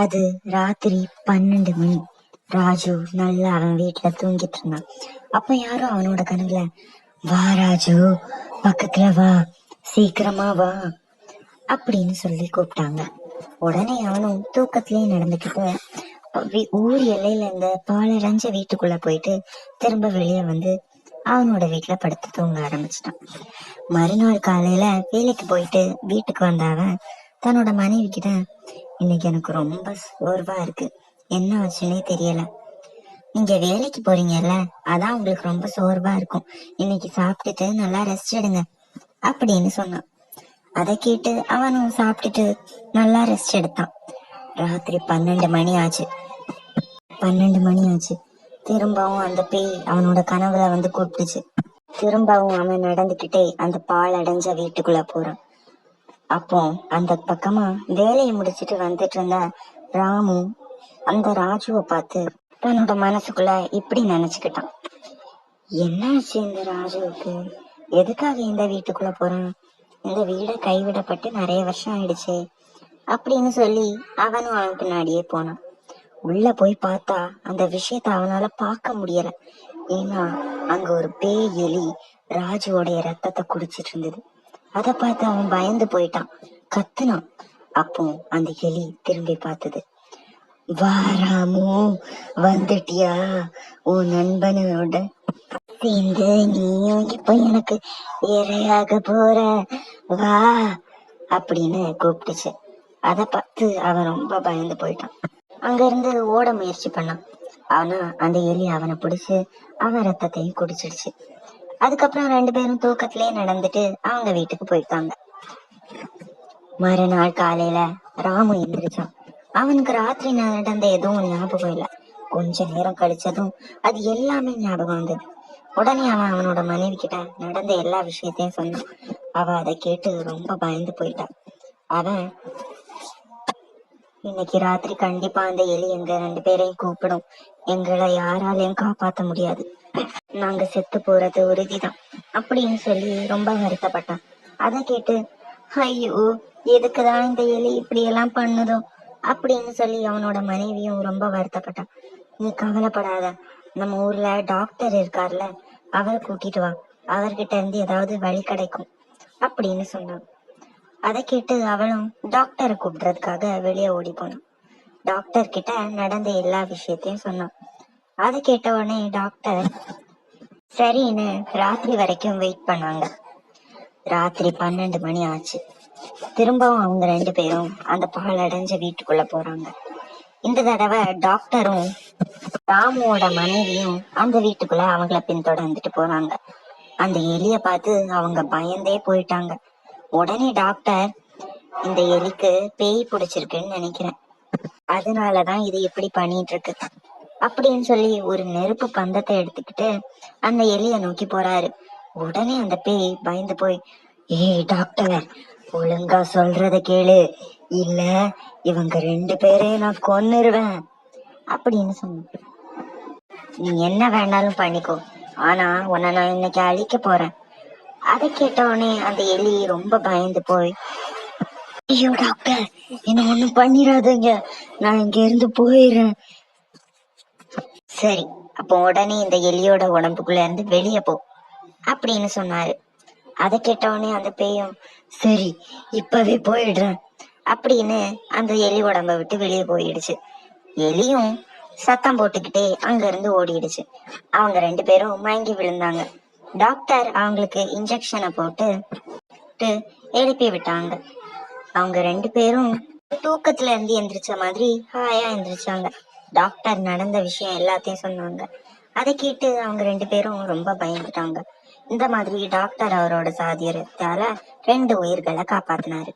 அது ராத்திரி 12 மணி. ராஜு நல்லா அவன் வீட்டுல தூங்கிட்டு இருந்தான். அப்ப யாரும் அவனோட கனவுல, வா ராஜு, பக்கத்துல வா, சீக்கிரமா வா அப்படின்னு சொல்லி கூப்பிட்டாங்க. உடனே அவனும் தூக்கத்திலேயே நடந்துக்கிட்டு ஊர் எல்லையில இருந்த பாலடைஞ்ச வீட்டுக்குள்ள போயிட்டு திரும்ப வெளியே வந்து அவனோட வீட்டுல படுத்து தூங்க ஆரம்பிச்சிட்டான். மறுநாள் காலையில வேலைக்கு போயிட்டு வீட்டுக்கு வந்த அவன் தன்னோட மனைவி கிட்ட, இன்னைக்கு எனக்கு ரொம்ப சோர்வா இருக்கு, என்ன ஆச்சுன்னே தெரியல. நீங்க வேலைக்கு போறீங்கல்ல, அதான் உங்களுக்கு ரொம்ப சோர்வா இருக்கும். இன்னைக்கு சாப்பிட்டுட்டு நல்லா ரெஸ்ட் எடுங்க அப்படின்னு சொன்னான். அதை கேட்டு அவனும் சாப்பிட்டுட்டு நல்லா ரெஸ்ட் எடுத்தான். ராத்திரி 12 மணி ஆச்சு. 12 மணி ஆச்சு. திரும்பவும் அந்த பேய் அவனோட கனவுல வந்து கூப்பிட்டுச்சு. திரும்பவும் அவன் நடந்துக்கிட்டே அந்த பால் அடைஞ்ச வீட்டுக்குள்ள போறான். அப்போ அந்த பக்கமா வேலையை முடிச்சிட்டு வந்துட்டு இருந்த ராமு அந்த ராஜுவை பார்த்து தன்னோட மனசுக்குள்ள இப்படி நினைச்சுக்கிட்டான், என்னாச்சு இந்த ராஜுவுக்கு, எதுக்காக இந்த வீட்டுக்குள்ள போறான், இந்த வீடை கைவிடப்பட்டு நிறைய வருஷம் ஆயிடுச்சு அப்படின்னு சொல்லி அவனும் அவன் பின்னாடியே போனான். உள்ள போய் பார்த்தா அந்த விஷயத்த அவனால பார்க்க முடியல. ஏன்னா அங்க ஒரு பேய் எலி ராஜுவோடைய ரத்தத்தை குடிச்சிட்டு இருந்தது. அதை பார்த்து அவன் பயந்து போயிட்டான், கத்துனான். அப்போ அந்த எலி திரும்பி பார்த்தது. வா ராமு, வந்துட்டியா, உன் நண்பனோட சேர்ந்து நீயும் இப்ப எனக்கு இரையாக போற, வா அப்படின்னு கூப்பிட்டுச்சு. அதை பார்த்து அவன் ரொம்ப பயந்து போயிட்டான். அங்க இருந்து ஓட முயற்சி பண்ணான். ஆனா அந்த எலி அவனை பிடிச்சு அவன் ரத்தத்தையும் குடிச்சிடுச்சு. அதுக்கப்புறம் 2 பேரும் தூக்கத்திலேயே நடந்துட்டு அவங்க வீட்டுக்கு போயிட்டாங்க. மறுநாள் காலையில ராமு எந்திரிச்சான். அவனுக்கு ராத்திரி நடந்த எதுவும் ஞாபகம் இல்லை. கொஞ்ச நேரம் கழிச்சதும் அது எல்லாமே ஞாபகம் வந்தது. உடனே அவன் அவனோட மனைவி கிட்ட நடந்த எல்லா விஷயத்தையும் சொன்னான். அவ அதை கேட்டு ரொம்ப பயந்து போயிட்டான். அவன், இன்னைக்கு ராத்திரி கண்டிப்பா அந்த எலி எங்க 2 பேரையும் கூப்பிடும், எங்களை யாராலையும் காப்பாத்த முடியாது, நாங்க செத்து போறது உறுதிதான் அப்படின்னு சொல்லி ரொம்ப வருத்தப்பட்டான். அதை கேட்டு, ஐயோ எதுக்குதான் இந்த எலி இப்படி எல்லாம் பண்ணுதோ அப்படின்னு சொல்லி அவனோட மனைவியும் ரொம்ப வருத்தப்பட்டான். நீ கவலைப்படாத, நம்ம ஊர்ல டாக்டர் இருக்கார்ல, அவரை கூட்டிட்டு வா, அவர்கிட்ட இருந்து ஏதாவது வழி கிடைக்கும் அப்படின்னு சொன்னான். அதை கேட்டு அவளும் டாக்டரை கூப்பிடுறதுக்காக வெளியே ஓடி போனான். டாக்டர் கிட்ட நடந்த எல்லா விஷயத்தையும் சொன்னான். அதை கேட்ட உடனே டாக்டர் சரின்னு ராத்திரி வரைக்கும் வெயிட் பண்ணாங்க. ராத்திரி 12 மணி ஆச்சு. திரும்பவும் அவங்க 2 பேரும் அந்த பால் அடைஞ்ச வீட்டுக்குள்ள போறாங்க. இந்த தடவை டாக்டரும் ராமுவோட மனைவியும் அந்த வீட்டுக்குள்ள அவங்கள பின்தொடர்ந்துட்டு போறாங்க. அந்த எலிய பார்த்து அவங்க பயந்தே போயிட்டாங்க. உடனே டாக்டர், இந்த எலிக்கு பேய் பிடிச்சிருக்குன்னு நினைக்கிறேன், அதனாலதான் இது இப்படி பண்ணிட்டு இருக்கு அப்படின்னு சொல்லி ஒரு நெருப்பு பந்தத்தை எடுத்துக்கிட்டு அந்த எலிய நோக்கி போறாரு. உடனே அந்த பேய் பயந்து போய், ஏய் டாக்டர், ஒழுங்கா சொல்றத கேளு, இல்ல இவங்க 2 பேரையும் நான் கொன்னுருவேன் அப்படின்னு சொன்ன. நீ என்ன வேணாலும் பண்ணிக்கோ, ஆனா உன்னை நான் இன்னைக்கு அழிக்க போறேன். அதை கேட்டவுடனே அந்த எலி ரொம்ப பயந்து போய், ஐயோ டாக்டர், என்ன ஒண்ணும் பண்ணிடாதீங்க, நான் இங்க இருந்து போயிடுறேன். சரி, அப்போ உடனே இந்த எலியோட உடம்புக்குள்ள இருந்து வெளியே போ அப்படின்னு சொன்னாரு. அதை கேட்டவுடனே அந்த பேயும், சரி இப்பவே போயிடுறேன் அப்படின்னு அந்த எலி உடம்ப விட்டு வெளியே போயிடுச்சு. எலியும் சத்தம் போட்டுக்கிட்டே அங்க இருந்து ஓடிடுச்சு. அவங்க 2 பேரும் மயங்கி விழுந்தாங்க. டாக்டர் அவங்களுக்கு இன்ஜெக்ஷனை போட்டு எழுப்பி விட்டாங்க. அவங்க 2 பேரும் தூக்கத்துல இருந்து எந்திரிச்ச மாதிரி ஹாயா எந்திரிச்சாங்க. டாக்டர் நடந்த விஷயம் எல்லாத்தையும் சொன்னாங்க. அதை கேட்டு அவங்க 2 பேரும் ரொம்ப பயந்துட்டாங்க. இந்த மாதிரி டாக்டர் அவரோட சாதியத்தால 2 உயிர்களை காப்பாத்தினாரு.